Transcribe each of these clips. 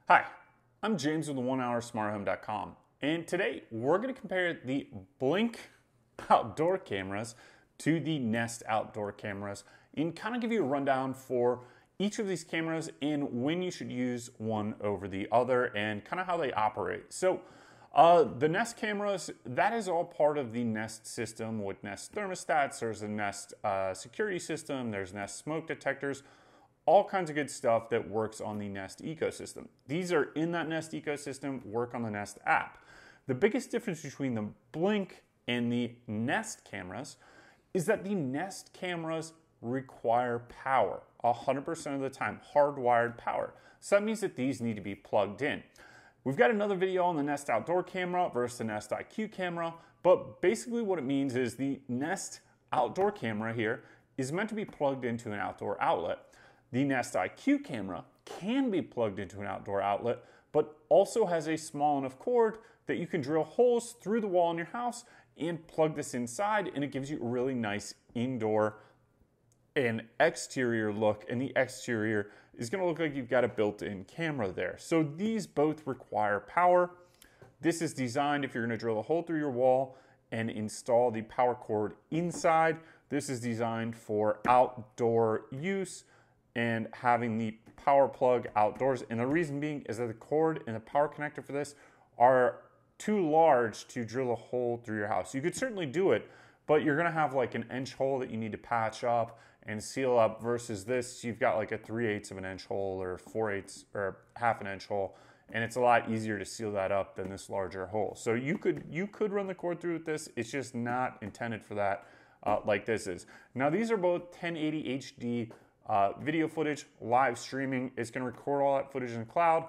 Hi, I'm James with the 1HourSmartHome.com, and today we're going to compare the Blink outdoor cameras to the Nest outdoor cameras and kind of give you a rundown for each of these cameras and when you should use one over the other and kind of how they operate. So the Nest cameras, that is all part of the Nest system with Nest thermostats. There's a Nest security system, there's Nest smoke detectors, all kinds of good stuff that works on the Nest ecosystem. These are in that Nest ecosystem, work on the Nest app. The biggest difference between the Blink and the Nest cameras is that the Nest cameras require power 100% of the time, hardwired power. So that means that these need to be plugged in. We've got another video on the Nest outdoor camera versus the Nest IQ camera, but basically what it means is the Nest outdoor camera here is meant to be plugged into an outdoor outlet. The Nest IQ camera can be plugged into an outdoor outlet, but also has a small enough cord that you can drill holes through the wall in your house and plug this inside, and it gives you a really nice indoor and exterior look, and the exterior is going to look like you've got a built-in camera there. So these both require power. This is designed if you're going to drill a hole through your wall and install the power cord inside. This is designed for outdoor use and having the power plug outdoors. And the reason being is that the cord and the power connector for this are too large to drill a hole through your house. You could certainly do it, but you're gonna have like an inch hole that you need to patch up and seal up versus this, you've got like a 3/8 of an inch hole or 4/8 or half an inch hole. And it's a lot easier to seal that up than this larger hole. So you could run the cord through with this. It's just not intended for that like this is. Now these are both 1080 HD video footage, live streaming. It's going to record all that footage in the cloud,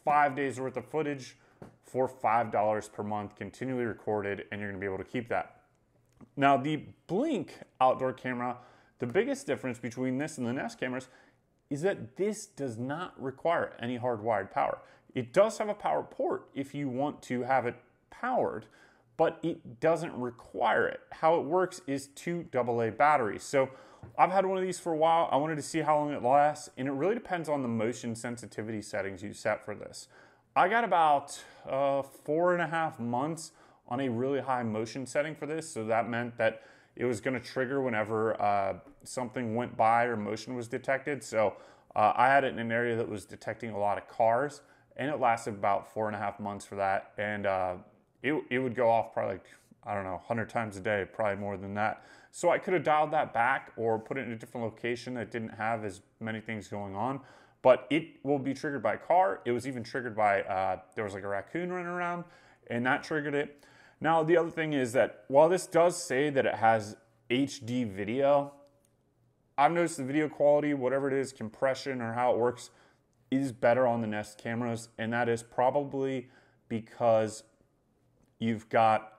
5 days worth of footage for $5 per month, continually recorded, and you're going to be able to keep that. Now the Blink outdoor camera, the biggest difference between this and the Nest cameras is that this does not require any hardwired power. It does have a power port if you want to have it powered, but it doesn't require it. How it works is 2 AA batteries. So I've had one of these for a while. I wanted to see how long it lasts, and it really depends on the motion sensitivity settings you set for this. I got about 4.5 months on a really high motion setting for this, so that meant that it was going to trigger whenever something went by or motion was detected. So I had it in an area that was detecting a lot of cars, and it lasted about 4.5 months for that, and it would go off probably like, I don't know, 100 times a day, probably more than that. So I could have dialed that back or put it in a different location that didn't have as many things going on, but it will be triggered by a car. It was even triggered by, there was like a raccoon running around, and that triggered it. Now, the other thing is that while this does say that it has HD video, I've noticed the video quality, whatever it is, compression or how it works, is better on the Nest cameras, and that is probably because you've got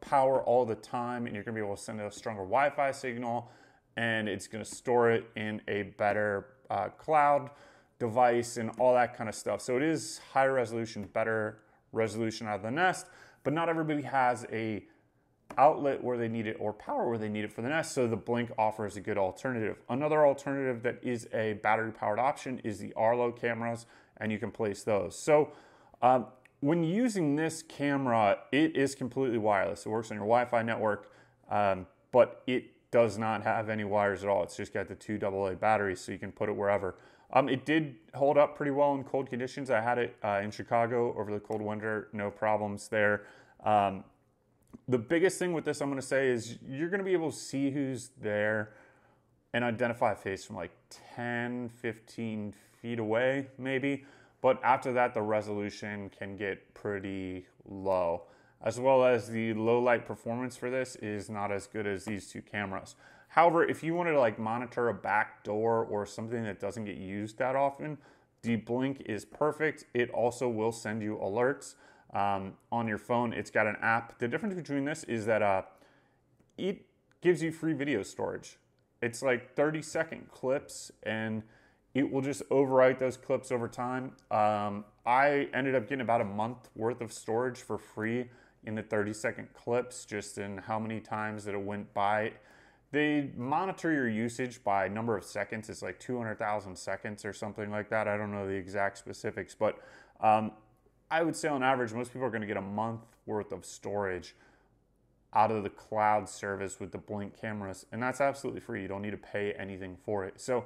power all the time, and you're going to be able to send a stronger Wi-Fi signal, and it's going to store it in a better cloud device and all that kind of stuff. So it is higher resolution, better resolution out of the Nest, but not everybody has a outlet where they need it or power where they need it for the Nest, so the Blink offers a good alternative. Another alternative that is a battery powered option is the Arlo cameras, and you can place those. So when using this camera, it is completely wireless. It works on your Wi-Fi network, but it does not have any wires at all. It's just got the 2 AA batteries, so you can put it wherever. It did hold up pretty well in cold conditions. I had it in Chicago over the cold winter, no problems there. The biggest thing with this I'm going to say is you're going to be able to see who's there and identify a face from like 10, 15 feet away maybe. But after that, the resolution can get pretty low, as well as the low light performance for this is not as good as these two cameras. However, if you wanted to like monitor a back door or something that doesn't get used that often, the Blink is perfect. It also will send you alerts on your phone. It's got an app. The difference between this is that it gives you free video storage. It's like 30-second clips, and it will just overwrite those clips over time. I ended up getting about a month worth of storage for free in the 30-second clips, just in how many times that it went by. They monitor your usage by number of seconds. It's like 200,000 seconds or something like that. I don't know the exact specifics, but I would say on average, most people are going to get a month worth of storage out of the cloud service with the Blink cameras, and that's absolutely free. You don't need to pay anything for it. So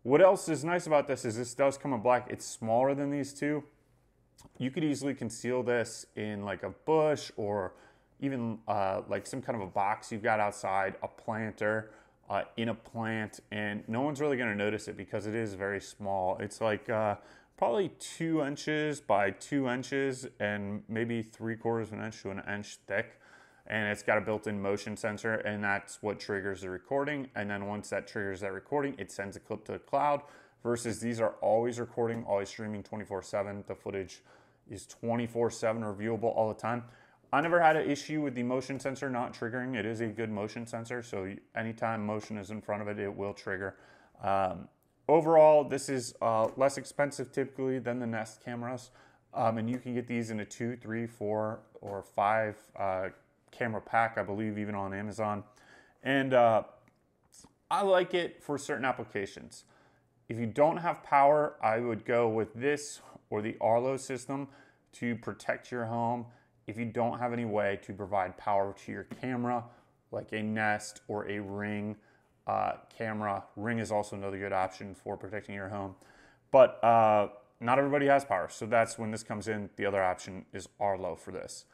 what else is nice about this is this does come in black. It's smaller than these two. You could easily conceal this in like a bush or even like some kind of a box you've got outside, a planter, in a plant, and no one's really going to notice it because it is very small. It's like probably 2 inches by 2 inches and maybe 3/4 of an inch to an inch thick. And it's got a built-in motion sensor, and that's what triggers the recording. And then once that triggers that recording, it sends a clip to the cloud, versus these are always recording, always streaming 24/7. The footage is 24/7 reviewable all the time. I never had an issue with the motion sensor not triggering. It is a good motion sensor, so anytime motion is in front of it, it will trigger. Overall, this is less expensive typically than the Nest cameras, and you can get these in a 2, 3, 4, or 5 camera pack, I believe, even on Amazon. And I like it for certain applications. If you don't have power, I would go with this or the Arlo system to protect your home. If you don't have any way to provide power to your camera, like a Nest or a Ring camera. Ring is also another good option for protecting your home. But not everybody has power, so that's when this comes in. The other option is Arlo for this.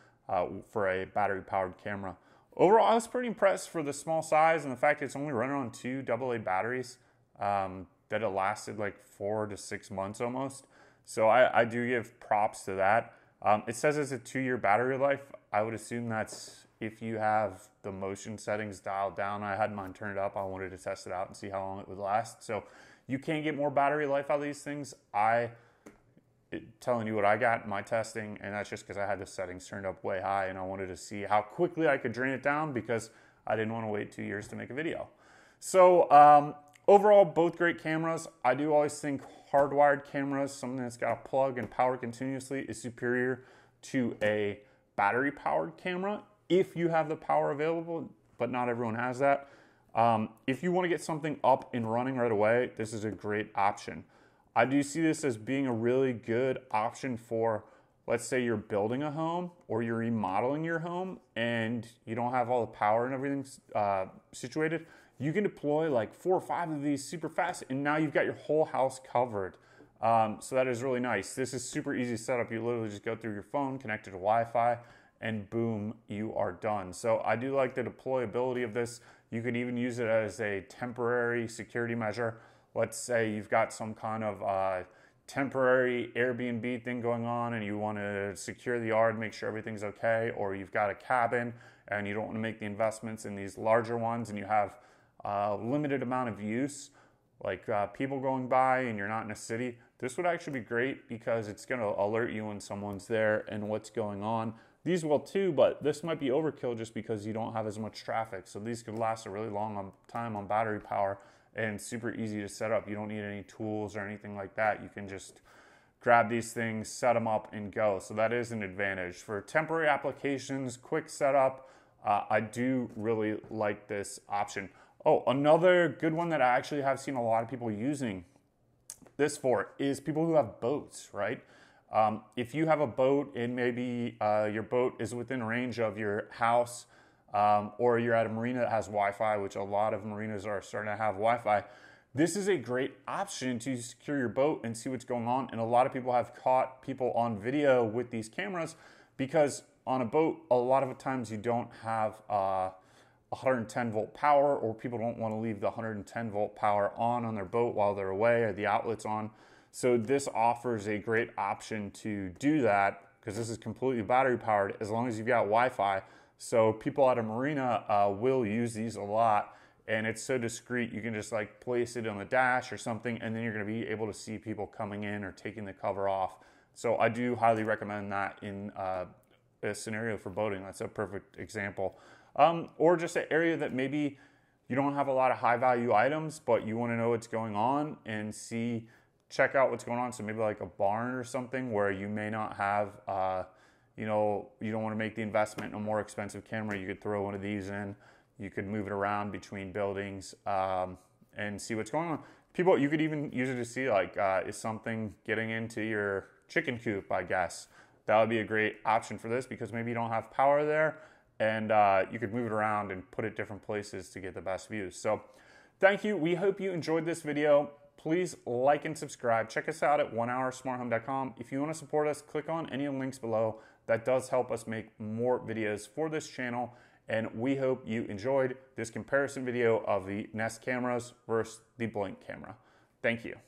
For a battery-powered camera. Overall, I was pretty impressed for the small size and the fact it's only running on 2 AA batteries, that it lasted like 4 to 6 months almost. So I do give props to that. It says it's a 2-year battery life. I would assume that's if you have the motion settings dialed down. I had mine turned up. I wanted to test it out and see how long it would last. So you can get more battery life out of these things. Telling you what I got in my testing, and that's just because I had the settings turned up way high and I wanted to see how quickly I could drain it down because I didn't want to wait 2 years to make a video. So overall, both great cameras. I do always think hardwired cameras, something that's got a plug and power continuously, is superior to a battery powered camera if you have the power available, but not everyone has that. If you want to get something up and running right away, this is a great option. I do see this as being a really good option for, let's say you're building a home or you're remodeling your home and you don't have all the power and everything situated. You can deploy like 4 or 5 of these super fast, and now you've got your whole house covered. So that is really nice. This is super easy setup. You literally just go through your phone, connect it to Wi-Fi, and boom, you are done. So I do like the deployability of this. You can even use it as a temporary security measure. Let's say you've got some kind of temporary Airbnb thing going on and you want to secure the yard, make sure everything's okay, or you've got a cabin and you don't want to make the investments in these larger ones and you have a limited amount of use, like people going by and you're not in a city. This would actually be great because it's going to alert you when someone's there and what's going on. These will too, but this might be overkill just because you don't have as much traffic. So these could last a really long time on battery power and super easy to set up. You don't need any tools or anything like that. You can just grab these things, set them up, and go. So that is an advantage. For temporary applications, quick setup, I do really like this option. Oh, another good one that I actually have seen a lot of people using this for is people who have boats, right? If you have a boat and maybe your boat is within range of your house, or you're at a marina that has Wi-Fi, which a lot of marinas are starting to have Wi-Fi, this is a great option to secure your boat and see what's going on. And a lot of people have caught people on video with these cameras because on a boat, a lot of the times you don't have 110 volt power, or people don't want to leave the 110 volt power on their boat while they're away, or the outlet's on. So this offers a great option to do that because this is completely battery powered as long as you've got Wi-Fi. So people at a marina will use these a lot, and it's so discreet. You can just like place it on the dash or something, and then you're going to be able to see people coming in or taking the cover off. So I do highly recommend that in a scenario for boating. That's a perfect example. Or just an area that maybe you don't have a lot of high value items, but you want to know what's going on and check out what's going on. So maybe like a barn or something where you may not have, you don't want to make the investment in a more expensive camera. You could throw one of these in. You could move it around between buildings and see what's going on. People, you could even use it to see like, is something getting into your chicken coop, I guess. That would be a great option for this because maybe you don't have power there, and you could move it around and put it different places to get the best views. So thank you. We hope you enjoyed this video. Please like and subscribe. Check us out at onehoursmarthome.com. If you want to support us, click on any of the links below. That does help us make more videos for this channel. And we hope you enjoyed this comparison video of the Nest cameras versus the Blink camera. Thank you.